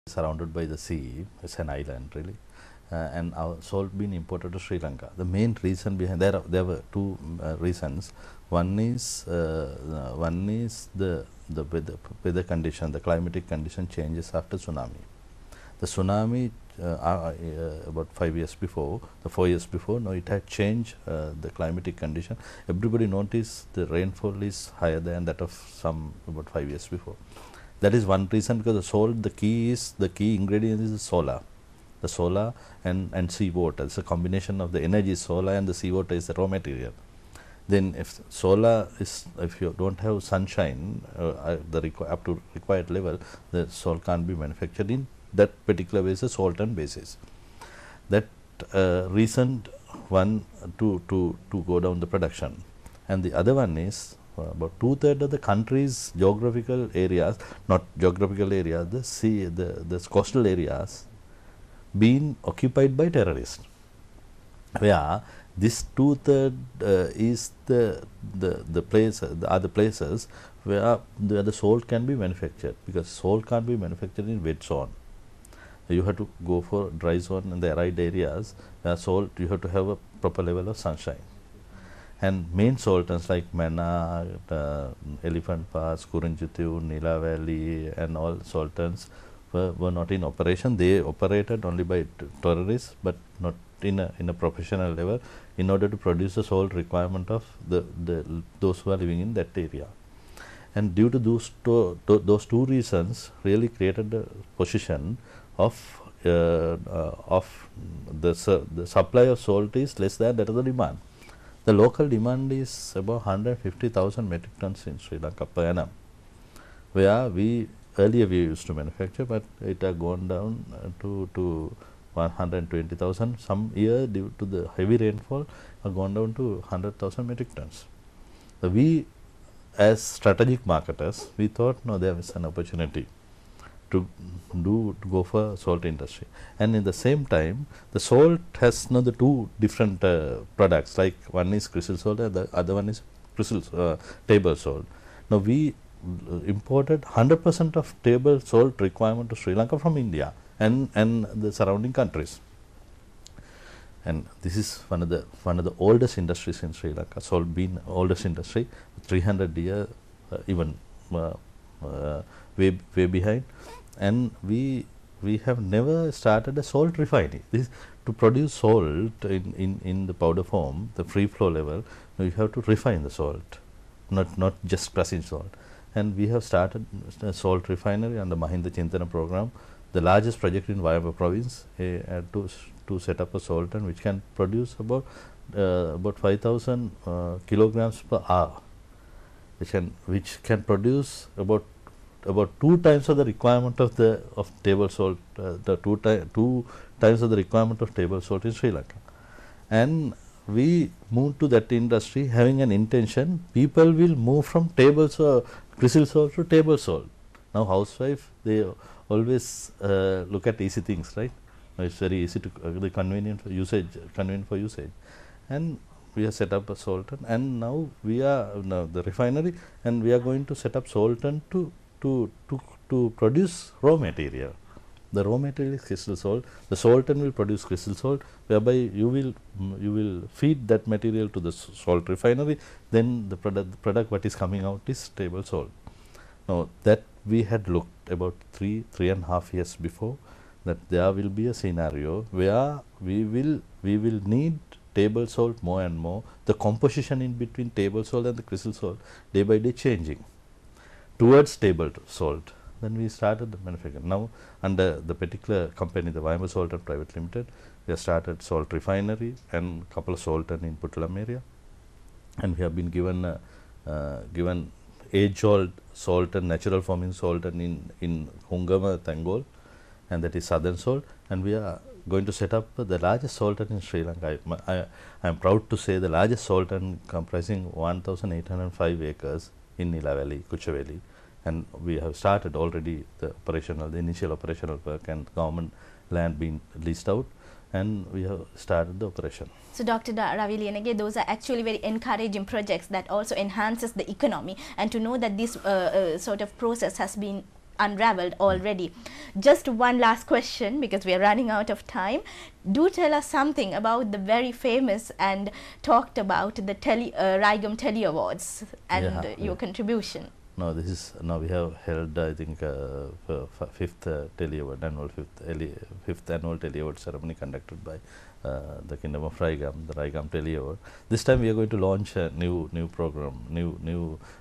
surrounded by the sea. It's an island really, and our salt being imported to Sri Lanka. The main reason behind there were two reasons. One is the weather condition, the climatic condition changes after tsunami. The tsunami about 5 years before, the 4 years before, now it had changed the climatic condition. Everybody noticed the rainfall is higher than that of some about 5 years before. That is one reason, because the salt, the key ingredient is the solar. The solar and seawater. It's a combination of the energy solar and the seawater is the raw material. Then if solar is, if you don't have sunshine up to required level, the salt can't be manufactured in that particular basis, salt and basis. That reason one to go down the production, and the other one is about 2/3 of the country's geographical areas, not geographical areas, the sea, the coastal areas being occupied by terrorists, where this 2/3 is the place, the other places where the salt can be manufactured, because salt can't be manufactured in wet zone. You have to go for dry zone and the arid areas where salt, you have to have a proper level of sunshine. And main saltons like Manna, Elephant Pass, Kurunjuthu, Nila Valley and all saltons were not in operation. They operated only by terrorists, but not in a professional level, in order to produce the salt requirement of those who are living in that area. And due to those two reasons, really created the position of the supply of salt is less than that of the demand. The local demand is about 150,000 metric tons in Sri Lanka per annum, where earlier we used to manufacture, but it had gone down to 120,000. Some year, due to the heavy rainfall, have gone down to 100,000 metric tons. So we, as strategic marketers, we thought, no, there is an opportunity to go for salt industry. And in the same time, the salt has now the two different products, like one is crystal salt and the other one is table salt. Now we imported 100% of table salt requirement to Sri Lanka from India and the surrounding countries. And this is one of the oldest industries in Sri Lanka. Salt being oldest industry, 300 years, even way behind. And we have never started a salt refinery. This, to produce salt in the powder form, the free flow level, you have to refine the salt, not just crushing salt. And we have started a salt refinery under Mahinda Chintana program, the largest project in Vayamba province, to set up a salton which can produce about 5,000 kilograms per hour, which can produce about 2 times of the requirement of table salt, two times of the requirement of table salt in Sri Lanka. And we moved to that industry having an intention, people will move from crystal salt to table salt. Now housewife, they always look at easy things, right? It's very easy to convenient for usage, and we have set up a salton, and now we are the refinery, and we are going to set up salton to produce raw material. The raw material is crystal salt. The salton will produce crystal salt, whereby you will feed that material to the salt refinery. Then the product what is coming out is table salt. Now that we had looked about 3.5 years before, that there will be a scenario where we will need table salt more and more. The composition in between table salt and the crystal salt day by day changing towards table salt. Then we started the manufacturing. Now under the particular company, the Vayamba Salt and Private Limited, we have started salt refinery and couple of salton in Puttalam area, and we have been given age-old salt and natural forming salton in Hungama, Tangol, and that is southern salt, and we are going to set up the largest salton in Sri Lanka. I am proud to say the largest salton comprising 1,805 acres in Nila Valley, Kuchaveli, and we have started already the initial operational work, and government land being leased out, and we have started the operation. So Dr. Ravi Liyanage, those are actually very encouraging projects that also enhances the economy, and to know that this sort of process has been unraveled already. Just one last question, because we are running out of time. Do tell us something about the very famous and talked about the Raigam Tele Awards and your contribution. No, this is now we have held, I think, fifth Tele Award, fifth annual Tele Award ceremony conducted by the Kingdom of Raigam, the Raigam Tele Award. This time we are going to launch a new program,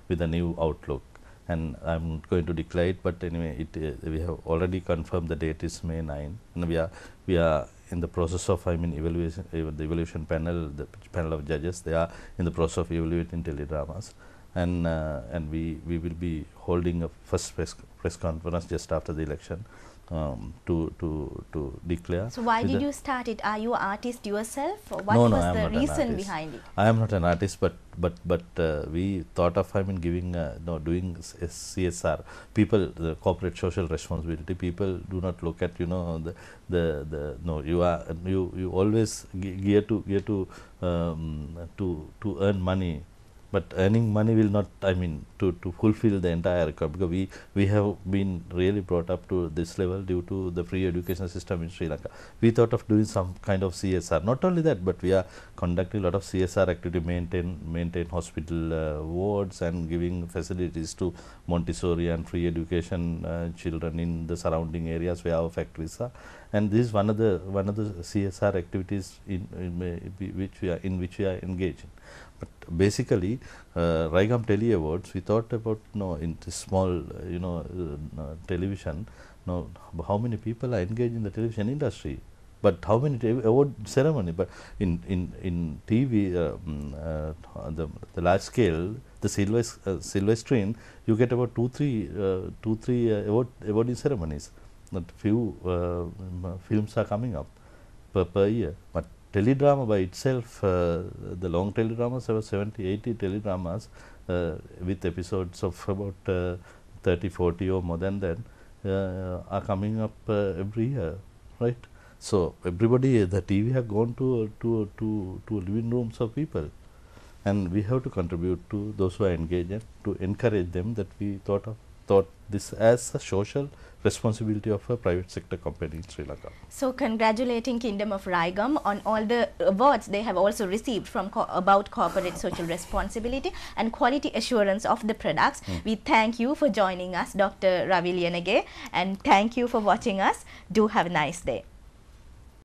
with a new outlook, and I'm going to declare it. But anyway, we have already confirmed the date is May 9, and we are in the process of, I mean, evaluation. The evaluation panel, the panel of judges, they are in the process of evaluating teledramas. And we will be holding a first press conference just after the election to declare. So why did you start it? Are you an artist yourself, or what no, was the reason behind it? I am not an artist, but we thought of, I mean, giving doing CSR. People, the corporate social responsibility. People do not look at, you know, you always gear to earn money. But earning money will not, I mean, to fulfill the entire record, because we have been really brought up to this level due to the free education system in Sri Lanka. We thought of doing some kind of CSR. Not only that, but we are conducting a lot of CSR activity, maintain hospital wards and giving facilities to Montessori and free education children in the surrounding areas where our factories are. And this is one of the CSR activities in which we are engaging. But basically, Raigam Tele Awards, we thought about, in this small, television, how many people are engaged in the television industry, but how many award ceremony. But in TV, the large scale, the silver screen, you get about two, three awarding ceremonies. Not few films are coming up per year, but teledrama by itself, the long teledramas, about 70-80 teledramas with episodes of about 30-40 or more than that are coming up every year, right? So everybody, the TV have gone to living rooms of people, and we have to contribute to those who are engaged to encourage them, that we thought this as a social responsibility of a private sector company in Sri Lanka. So congratulating Kingdom of Raigam on all the awards they have also received from about corporate social responsibility and quality assurance of the products. We thank you for joining us, Dr. Ravi Liyanage, and thank you for watching us. Do have a nice day.